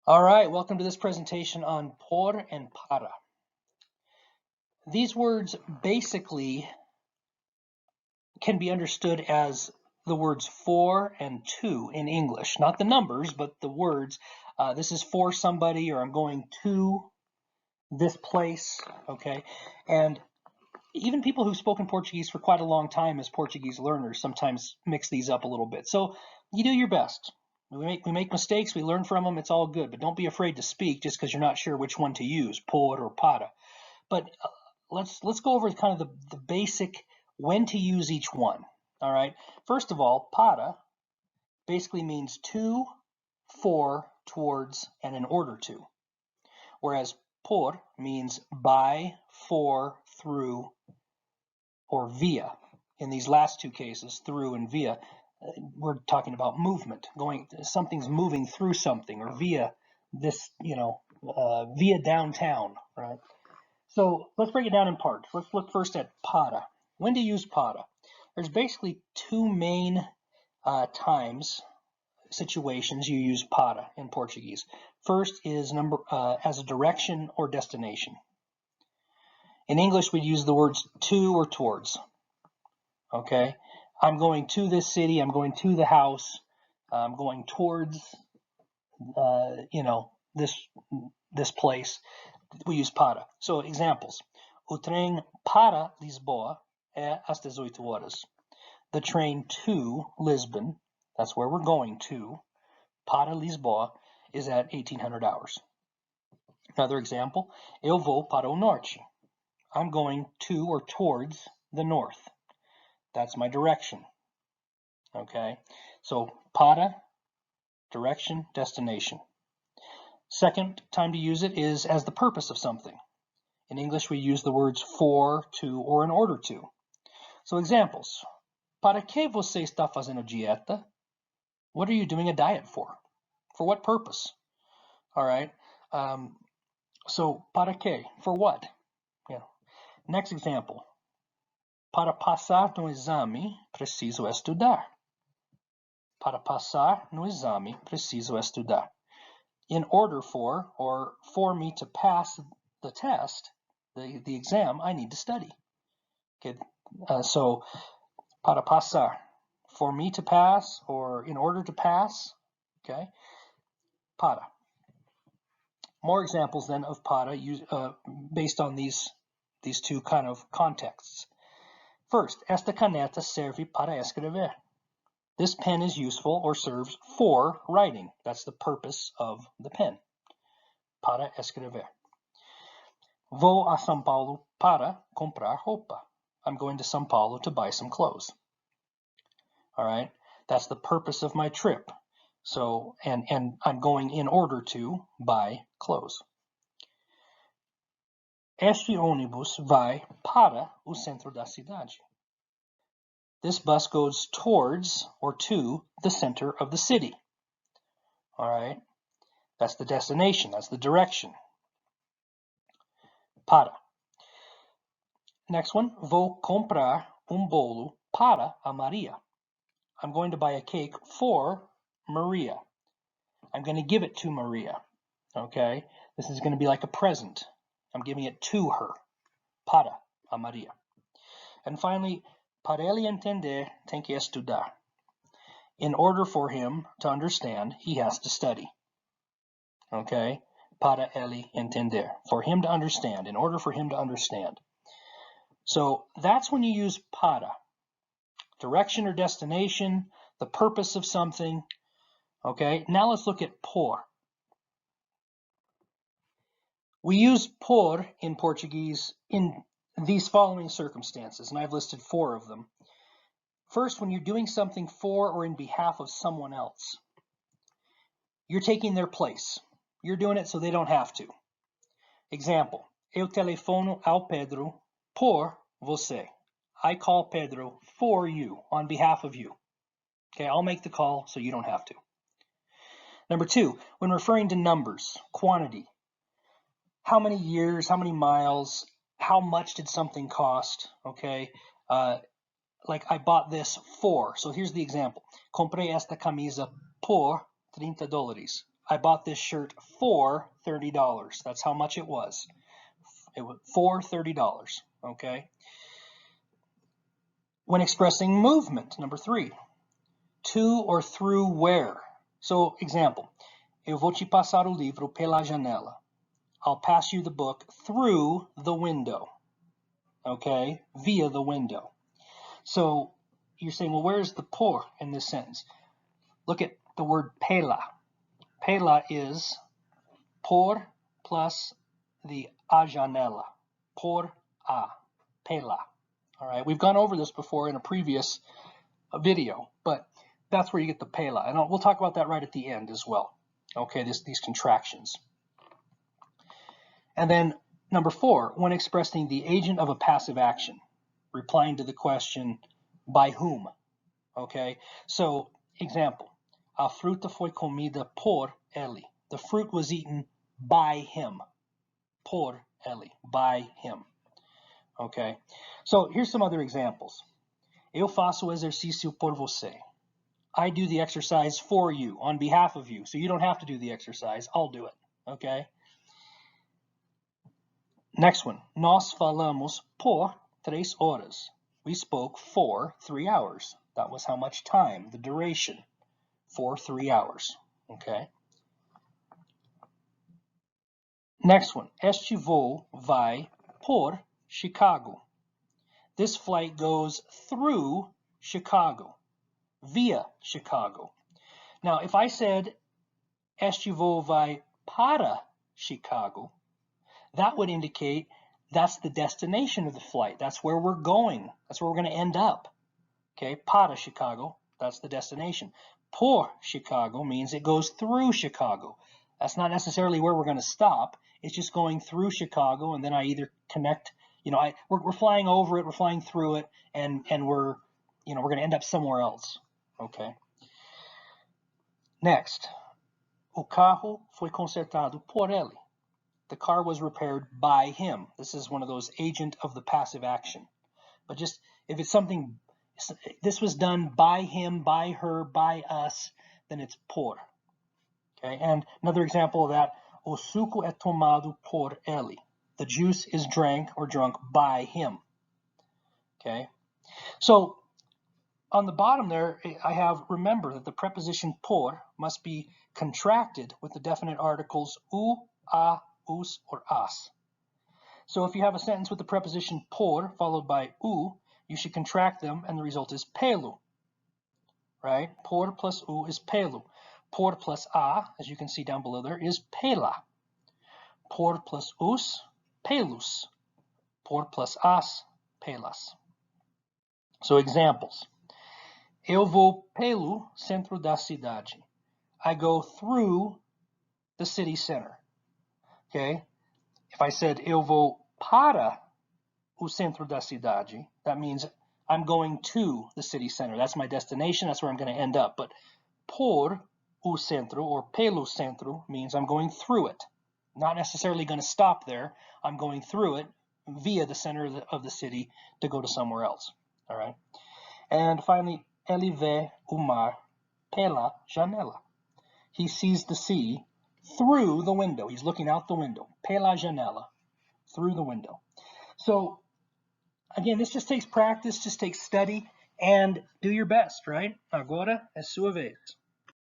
All right, welcome to this presentation on por and para. These words basically can be understood as the words for and to in English, not the numbers, but the words. This is for somebody, or I'm going to this place, okay? And even people who've spoken Portuguese for quite a long time as Portuguese learners sometimes mix these up a little bit. So you do your best. We make mistakes, we learn from them, it's all good. But don't be afraid to speak just because you're not sure which one to use, por or para. But let's go over kind of the basic when to use each one. All right. First of all, para basically means to, for, towards, and in order to. Whereas por means by, for, through, or via. In these last two cases, through and via, we're talking about movement. Something's moving through something, or via this, via downtown, right? So let's break it down in parts. Let's look first at para. When to use para? There's basically two main situations you use para in Portuguese. First is as a direction or destination. In English, we use the words to or towards. Okay, I'm going to this city. I'm going to the house. I'm going towards, this place. We use para. So examples. O trem para Lisboa é às 18 horas. The train to Lisbon, that's where we're going to, para Lisboa, is at 1800 hours. Another example. Eu vou para o norte. I'm going to or towards the north. That's my direction. Okay, so para, direction, destination. Second time to use it is as the purpose of something. In English, we use the words for, to, or in order to. So examples. Para que você está fazendo dieta? What are you doing a diet for? For what purpose? All right. So para que? For what? Yeah. Next example. Para passar no exame, preciso estudar. Para passar no exame, preciso estudar. In order for, or for me to pass the test, the exam, I need to study. Okay, so para passar, for me to pass, or in order to pass. Okay, para. More examples then of para based on these two kind of contexts. First, esta caneta serve para escrever. This pen is useful or serves for writing. That's the purpose of the pen. Para escrever. Vou a São Paulo para comprar roupa. I'm going to São Paulo to buy some clothes. All right, that's the purpose of my trip. So, and I'm going in order to buy clothes. Este ônibus vai para o centro da cidade. This bus goes towards or to the center of the city. All right, that's the destination, that's the direction. Para. Next one, vou comprar bolo para a Maria. I'm going to buy a cake for Maria. I'm going to give it to Maria. Okay, this is going to be like a present. I'm giving it to her. Para a Maria. And finally, para ele entender, tem que estudar. In order for him to understand, he has to study. Okay, para ele entender. For him to understand, in order for him to understand. So that's when you use para. Direction or destination, the purpose of something. Okay, now let's look at por. We use por in Portuguese in these following circumstances, and I've listed 4 of them. First, when you're doing something for or in behalf of someone else. You're taking their place. You're doing it so they don't have to. Example, eu telefono ao Pedro por você. I call Pedro for you, on behalf of you. Okay, I'll make the call so you don't have to. Number 2, when referring to numbers, quantity. How many years, how many miles, how much did something cost, okay? Like I bought this for, so here's the example. Comprei esta camisa por $30. I bought this shirt for $30. That's how much it was. It was for $30, okay? When expressing movement, number 3, to or through where. So, example, eu vou te passar o livro pela janela. I'll pass you the book through the window, okay? Via the window. So, you're saying, well, where's the por in this sentence? Look at the word pela. Pela is por plus the a janela. Por a. Pela. All right, we've gone over this before in a previous video, but that's where you get the pela. And we'll talk about that right at the end as well. Okay, these contractions. And then number 4, when expressing the agent of a passive action, replying to the question, by whom? Okay, so example, a fruta foi comida por ele. The fruit was eaten by him. Por ele, by him. Okay, so here's some other examples. Eu faço o exercício por você. I do the exercise for you, on behalf of you, so you don't have to do the exercise. I'll do it, okay? Next one. Nós falamos por 3 horas. We spoke for 3 hours. That was how much time, the duration, for 3 hours, okay? Next one. Este voo vai por Chicago. This flight goes through Chicago, via Chicago. Now, if I said este voo vai para Chicago, that would indicate that's the destination of the flight. That's where we're going. That's where we're going to end up. Okay, para Chicago, that's the destination. Por Chicago means it goes through Chicago. That's not necessarily where we're going to stop. It's just going through Chicago, and then I either connect, we're flying over it, we're flying through it, and we're going to end up somewhere else. Okay. Next, o carro foi consertado por ele. The car was repaired by him. This is one of those agent of the passive action. But just if it's something, this was done by him, by her, by us, then it's por. Okay, and another example of that, o suco é tomado por ele. The juice is drank or drunk by him. Okay, so on the bottom there, I have, remember that the preposition por must be contracted with the definite articles u, a, us, or as. So if you have a sentence with the preposition por followed by u, you should contract them, and the result is pelu. Right? Por plus u is pelu. Por plus a, as you can see down below there, is pela. Por plus us, pelus. Por plus as, pelas. So examples. Eu vou pelo centro da cidade. I go through the city center. Okay? If I said eu vou para o centro da cidade, that means I'm going to the city center. That's my destination. That's where I'm going to end up. But por o centro or pelo centro means I'm going through it. Not necessarily going to stop there. I'm going through it via the center of the city to go to somewhere else. All right. And finally, ele vê o mar pela janela. He sees the sea through the window. He's looking out the window. Pela janela, through the window. So again, this just takes practice, just takes study, and do your best, right? Agora é sua vez.